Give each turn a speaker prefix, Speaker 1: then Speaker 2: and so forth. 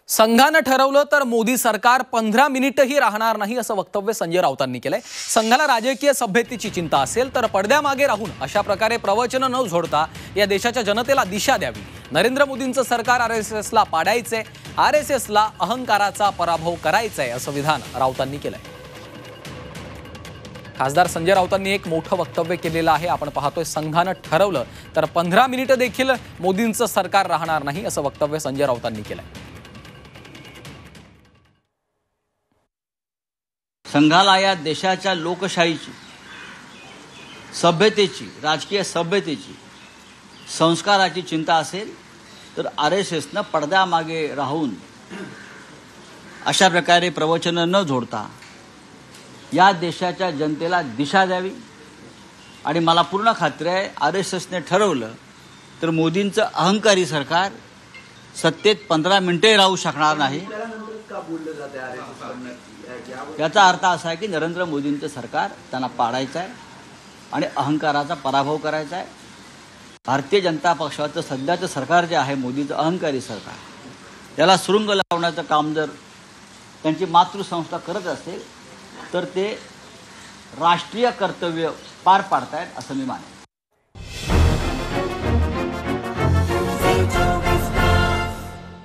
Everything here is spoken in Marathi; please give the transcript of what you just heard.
Speaker 1: संघानं ठरवलं तर मोदी सरकार 15 मिनिटही राहणार नाही असं वक्तव्य संजय राऊतांनी केलंय। संघाला राजकीय सभ्यतेची चिंता असेल तर पडद्यामागे राहून अशा प्रकारे प्रवचन न झोडता या देशाच्या जनतेला दिशा द्यावी। नरेंद्र मोदींचं सरकार आरएसएसला पाडायचंय, आरएसएसला अहंकाराचा पराभव करायचाय असं विधान राऊतांनी केलंय। खासदार संजय राऊतांनी एक मोठं वक्तव्य केलेलं आहे। आपण पाहतोय संघानं ठरवलं तर 15 मिनिटं देखील मोदींचं सरकार राहणार नाही असं वक्तव्य संजय राऊतांनी केलंय।
Speaker 2: संघाला या देशाच्या लोकशाहीची, सभ्यतेची, राजकीय सभ्यतेची, संस्काराची चिंता असेल तर आरएसएसनं पडद्यामागे राहून अशा प्रकारे प्रवचन न झोडता या देशाच्या जनतेला दिशा द्यावी। आणि मला पूर्ण खात्री आहे आरएसएसने ठरवलं तर मोदींचं अहंकारी सरकार सत्तेत 15 मिनिटे राहू शकणार नाही। याचा अर्थ असा आहे की नरेंद्र मोदींचं सरकार त्यांना पाडायचं आहे आणि अहंकाराचा पराभव करायचा आहे। भारतीय जनता पक्षाचं सध्याचं सरकार जे आहे, मोदीचं अहंकारी सरकार, याला सुरुंग लावण्याचं काम जर त्यांची मातृसंस्था करत असेल तर ते राष्ट्रीय कर्तव्य पार पाडतायत असं मी मानतो।